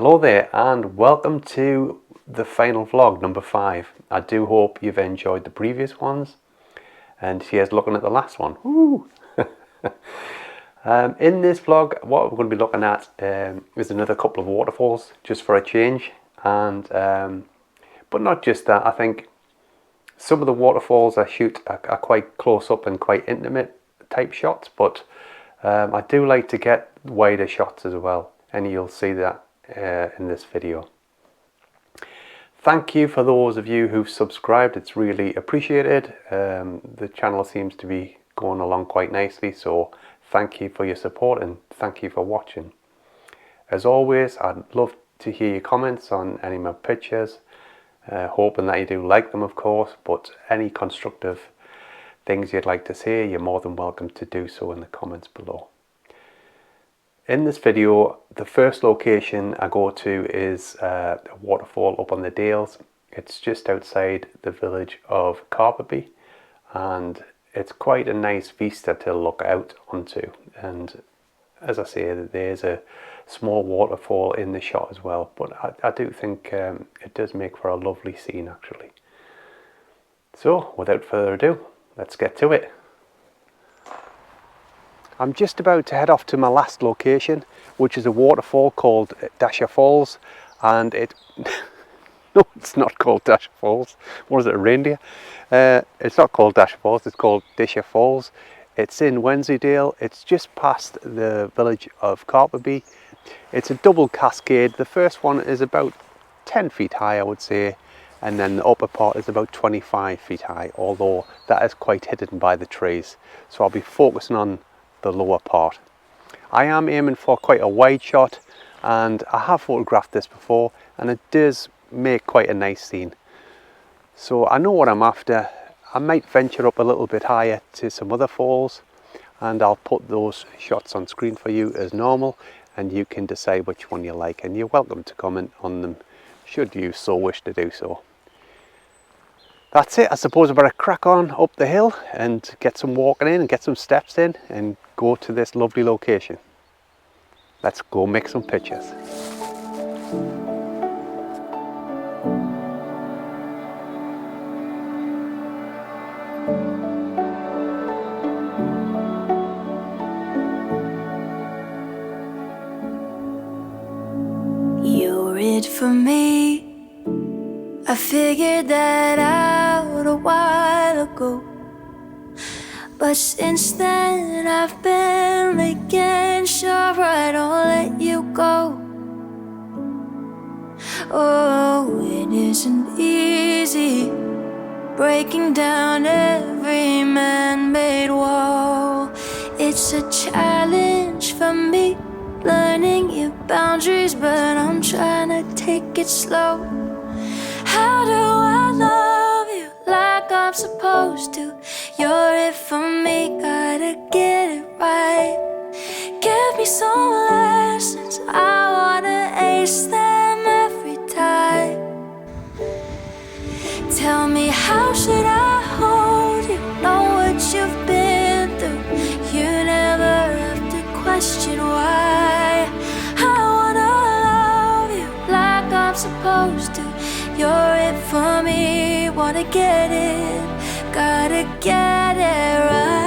Hello there and welcome to the final vlog, number 5. I do hope you've enjoyed the previous ones, and here's looking at the last one. Woo! In this vlog, what we're going to be looking at is another couple of waterfalls, just for a change. And but not just that, I think some of the waterfalls I shoot are quite close up and quite intimate type shots, but I do like to get wider shots as well, and you'll see that in this video. Thank you for those of you who've subscribed, it's really appreciated. The channel seems to be going along quite nicely, so thank you for your support and thank you for watching. As always, I'd love to hear your comments on any of my pictures, hoping that you do like them, of course, but any constructive things you'd like to say, you're more than welcome to do so in the comments below. In this video, the first location I go to is a waterfall up on the Dales. It's just outside the village of Carberby, and it's quite a nice vista to look out onto. And as I say, there's a small waterfall in the shot as well, but I do think it does make for a lovely scene actually. So without further ado, let's get to it. I'm just about to head off to my last location, which is a waterfall called Dasher Falls, and no, it's not called Dasher Falls. What is it, a reindeer? It's not called Dasher Falls, it's called Disher Falls. It's in Wensleydale. It's just past the village of Carberby. It's a double cascade. The first one is about 10 feet high, I would say, and then the upper part is about 25 feet high, although that is quite hidden by the trees. So I'll be focusing on the lower part. I am aiming for quite a wide shot, and I have photographed this before and it does make quite a nice scene. So I know what I'm after. I might venture up a little bit higher to some other falls, and I'll put those shots on screen for you as normal, and you can decide which one you like, and you're welcome to comment on them should you so wish to do so. That's it. I suppose I better crack on up the hill and get some walking in and get some steps in and go to this lovely location. Let's go make some pictures. You're it for me. I figured that out a while ago, but since then I've been making sure I don't let you go. Oh, it isn't easy breaking down every man-made wall. It's a challenge for me, learning your boundaries, but I'm trying to take it slow. How do I love you like I'm supposed to? You're it for me, gotta get it right. Give me some lessons, I wanna ace them every time. Tell me, how should I hold you? Know what you've been through. You never have to question why. I wanna love you like I'm supposed to. You're it for me, wanna get it, gotta get it right.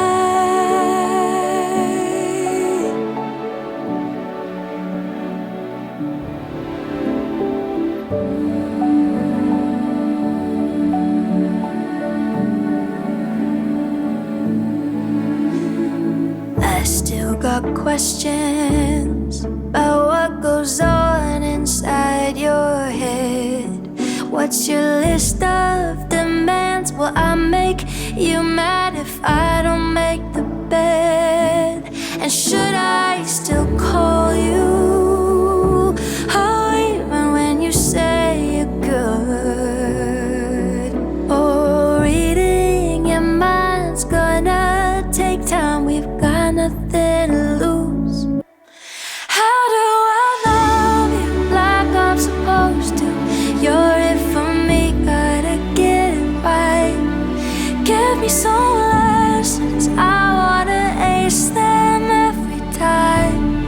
I still got questions about what goes on inside your head. What's your list of demands? Will I make you mad if I don't make the bed? And should I still call you? Oh, even when you say you're good. Oh, reading your mind's gonna take time. We've got nothing to lose. How do I love you like I'm supposed to? You're it for me, gotta get it right. Give me some lessons, I wanna ace them every time.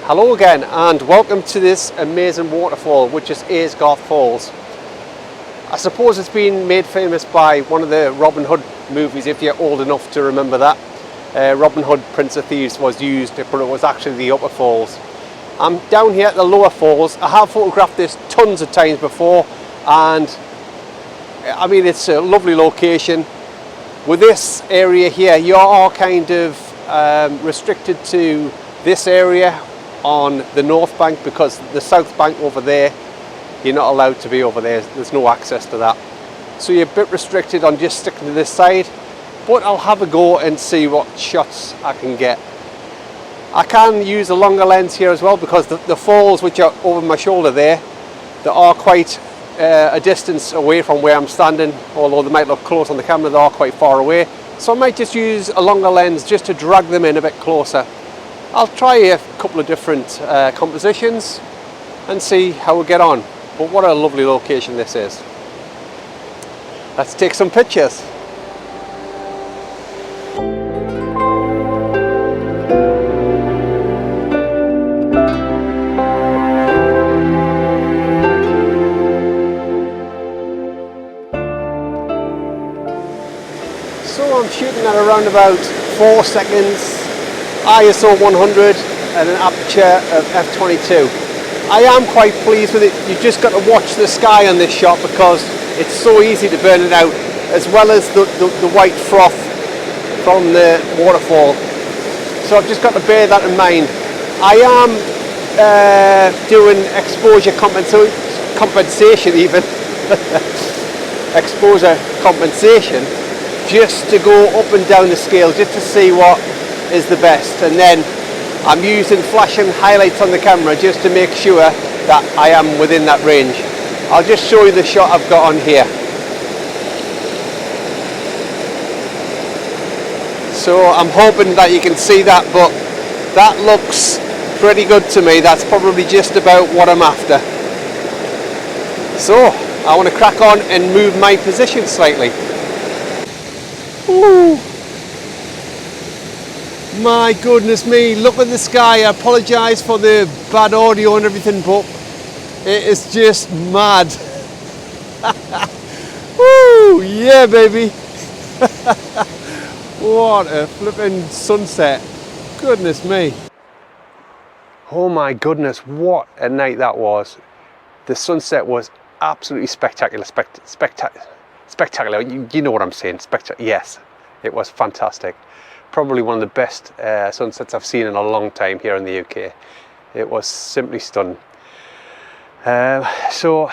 Hello again and welcome to this amazing waterfall, which is Aysgarth Falls. I suppose it's been made famous by one of the Robin Hood movies, if you're old enough to remember that. Robin Hood, Prince of Thieves was used, but it was actually the upper falls. I'm down here at the lower falls. I have photographed this tons of times before, and I mean, it's a lovely location. With this area here, you are kind of restricted to this area on the north bank, because the south bank over there, you're not allowed to be over there. There's no access to that. So you're a bit restricted on just sticking to this side, but I'll have a go and see what shots I can get. I can use a longer lens here as well, because the falls, which are over my shoulder there, they are quite a distance away from where I'm standing. Although they might look close on the camera, they are quite far away. So I might just use a longer lens just to drag them in a bit closer. I'll try a couple of different compositions and see how we get on. But what a lovely location this is. Let's take some pictures. So I'm shooting at around about 4 seconds, ISO 100 and an aperture of f/22. I am quite pleased with it. You just got to watch the sky on this shot, because it's so easy to burn it out, as well as the white froth from the waterfall. So I've just got to bear that in mind. I am doing exposure compensation even. Exposure compensation, just to go up and down the scale, just to see what is the best. And then I'm using flashing highlights on the camera just to make sure that I am within that range. I'll just show you the shot I've got on here. So I'm hoping that you can see that, but that looks pretty good to me. That's probably just about what I'm after. So I want to crack on and move my position slightly. Ooh. My goodness me, look at the sky. I apologise for the bad audio and everything, but it is just mad. Woo, yeah baby. What a flipping sunset. Goodness me. Oh my goodness, what a night that was. The sunset was absolutely spectacular. Spectacular, you know what I'm saying, yes, it was fantastic. Probably one of the best sunsets I've seen in a long time here in the UK. It was simply stunning. So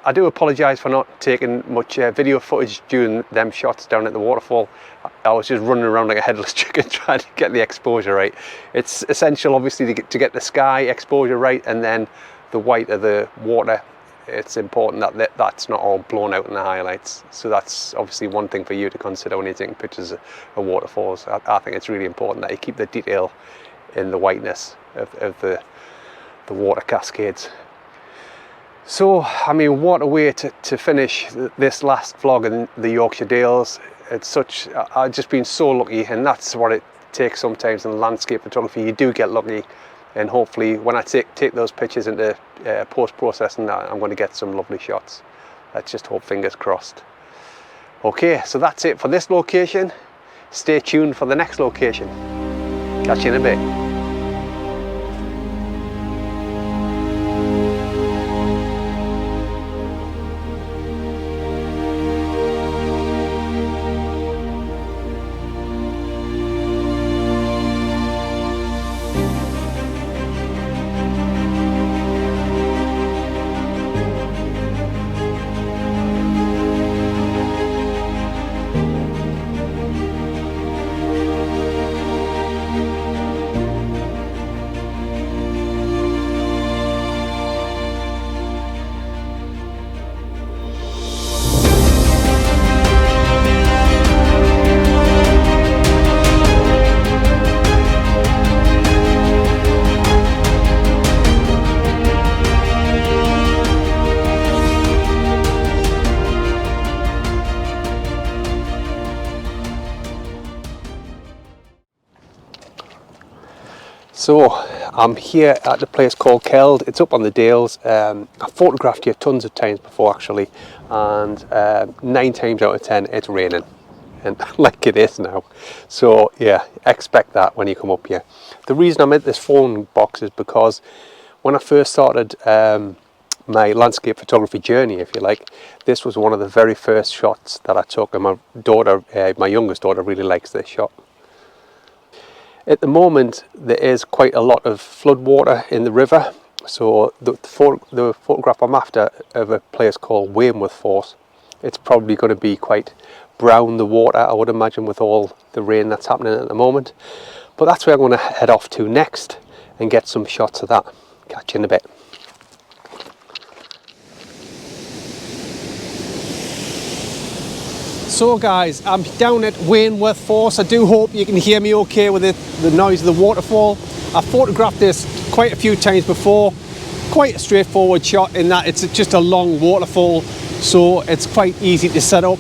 I do apologise for not taking much video footage during them shots down at the waterfall. I was just running around like a headless chicken trying to get the exposure right. It's essential obviously to get the sky exposure right, and then the white of the water. It's important that that's not all blown out in the highlights. So that's obviously one thing for you to consider when you're taking pictures of waterfalls. I think it's really important that you keep the detail in the whiteness of the water cascades. So, I mean, what a way to finish this last vlog in the Yorkshire Dales. I've just been so lucky, and that's what it takes sometimes in landscape photography. You do get lucky. And hopefully when I take those pictures into post-processing, I'm going to get some lovely shots. Let's just hope, fingers crossed. Okay, so that's it for this location. Stay tuned for the next location. Catch you in a bit. So I'm here at the place called Keld. It's up on the Dales. I photographed here tons of times before actually, and 9 times out of 10 it's raining, and like it is now. So yeah, expect that when you come up here. The reason I'm at this phone box is because when I first started my landscape photography journey, if you like, this was one of the very first shots that I took, and my daughter, my youngest daughter, really likes this shot. At the moment there is quite a lot of flood water in the river, so the photograph I'm after of a place called Weymouth Force, it's probably going to be quite brown, the water, I would imagine, with all the rain that's happening at the moment. But that's where I'm going to head off to next and get some shots of that. Catch you in a bit. So guys, I'm down at Weymouth Force. I do hope you can hear me okay with the noise of the waterfall. I photographed this quite a few times before. Quite a straightforward shot in that it's just a long waterfall, so it's quite easy to set up.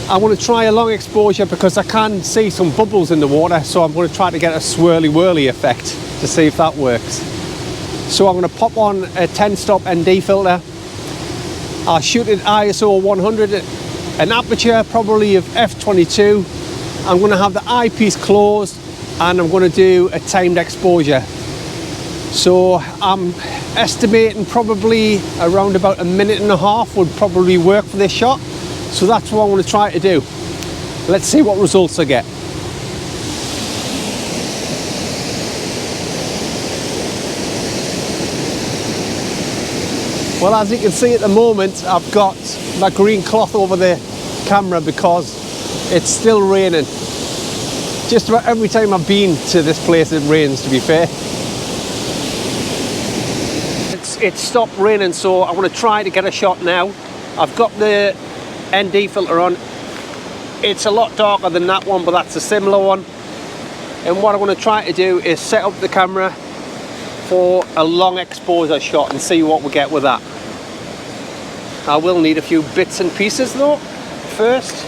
I want to try a long exposure because I can see some bubbles in the water, so I'm going to try to get a swirly whirly effect to see if that works. So I'm going to pop on a 10-stop ND filter. I'll shoot at ISO 100. An aperture probably of f22. I'm going to have the eyepiece closed and I'm going to do a timed exposure. So I'm estimating probably around about 1.5 minutes would probably work for this shot. So that's what I want to try to do. Let's see what results I get. Well, as you can see at the moment, I've got my green cloth over the camera because it's still raining. Just about every time I've been to this place it rains, to be fair. It's stopped raining, so I want to try to get a shot now. I've got the ND filter on. It's a lot darker than that one, but that's a similar one. And what I want to try to do is set up the camera for a long exposure shot and see what we get with that. I will need a few bits and pieces though first.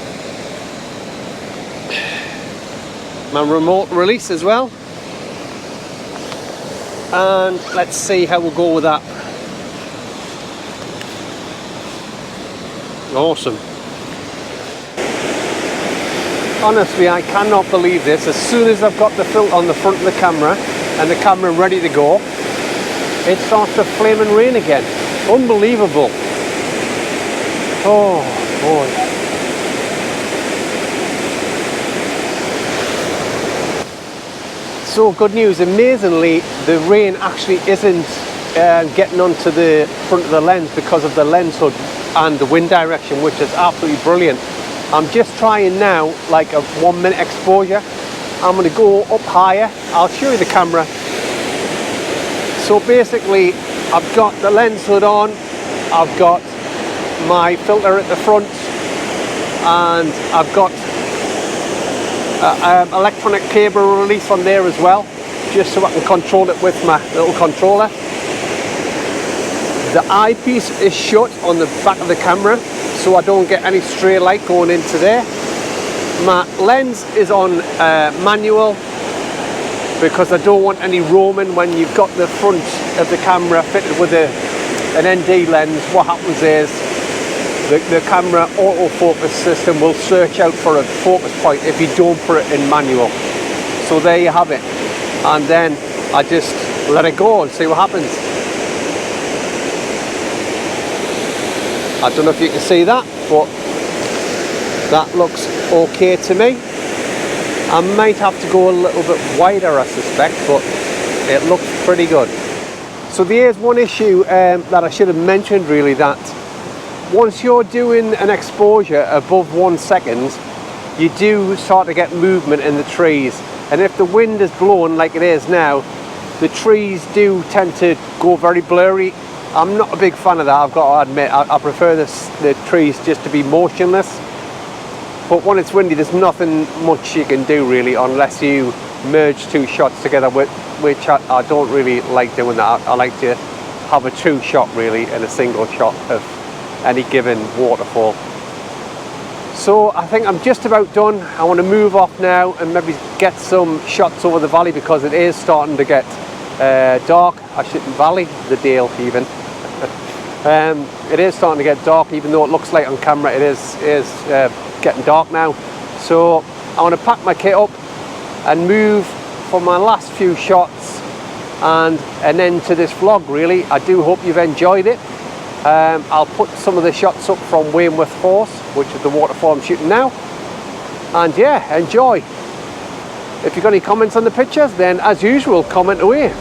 My remote release as well. And let's see how we'll go with that. Awesome. Honestly, I cannot believe this. As soon as I've got the filter on the front of the camera and the camera ready to go, it starts to flame and rain again. Unbelievable. Oh boy. So good news, amazingly the rain actually isn't getting onto the front of the lens because of the lens hood and the wind direction, which is absolutely brilliant. I'm just trying now like a 1 minute exposure. I'm going to go up higher. I'll show you the camera. So basically I've got the lens hood on, I've got my filter at the front, and I've got electronic cable release on there as well, just so I can control it with my little controller. The eyepiece is shut on the back of the camera, so I don't get any stray light going into there. My lens is on manual because I don't want any roaming. When you've got the front of the camera fitted with an ND lens, what happens is the camera autofocus system will search out for a focus point if you don't put it in manual. So there you have it, and then I just let it go and see what happens. I don't know if you can see that, but that looks okay to me. I might have to go a little bit wider, I suspect, but it looks pretty good. So there's one issue that I should have mentioned really, that once you're doing an exposure above 1 second, you do start to get movement in the trees. And if the wind is blowing like it is now, the trees do tend to go very blurry. I'm not a big fan of that, I've got to admit. I prefer the trees just to be motionless. But when it's windy, there's nothing much you can do really, unless you merge two shots together, which I don't really like doing that. I like to have a two shot really in a single shot of any given waterfall. So I think I'm just about done. I want to move off now and maybe get some shots over the valley, because it is starting to get dark. I shouldn't valley, the Dale even. It is starting to get dark, even though it looks like on camera it is getting dark now. So I want to pack my kit up and move for my last few shots and an end to this vlog really. I do hope you've enjoyed it. I'll put some of the shots up from Weymouth Force, which is the waterfall I'm shooting now. And yeah, enjoy. If you've got any comments on the pictures, then as usual, comment away.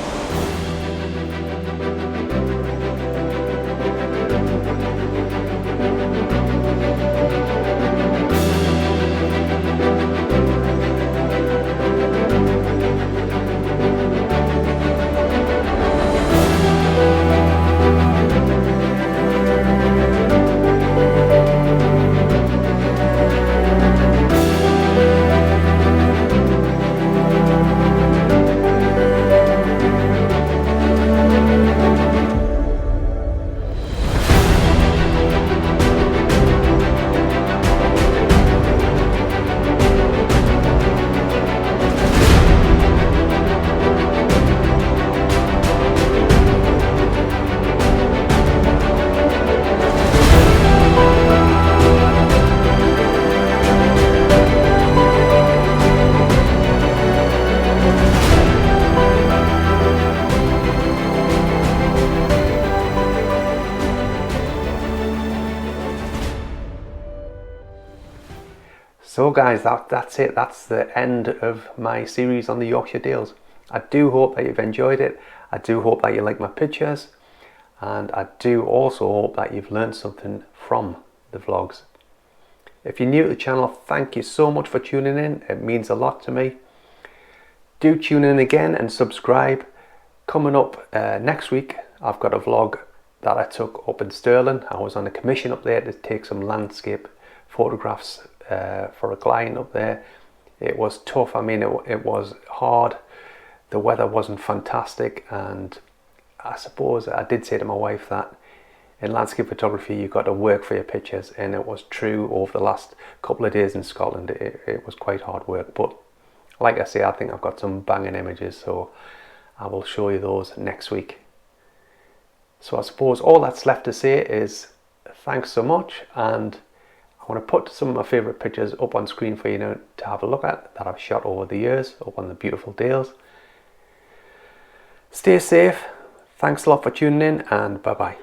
So guys, that's it. That's the end of my series on the Yorkshire Dales. I do hope that you've enjoyed it. I do hope that you like my pictures. And I do also hope that you've learned something from the vlogs. If you're new to the channel, thank you so much for tuning in. It means a lot to me. Do tune in again and subscribe. Coming up next week, I've got a vlog that I took up in Stirling. I was on a commission up there to take some landscape photographs for a client up there. It was tough. I mean, it was hard. The weather wasn't fantastic, and I suppose I did say to my wife that in landscape photography you've got to work for your pictures, and it was true. Over the last couple of days in Scotland it was quite hard work, but like I say, I think I've got some banging images, so I will show you those next week. So I suppose all that's left to say is thanks so much, and I want to put some of my favourite pictures up on screen for you now to have a look at, that I've shot over the years up on the beautiful Dales. Stay safe, thanks a lot for tuning in, and bye bye.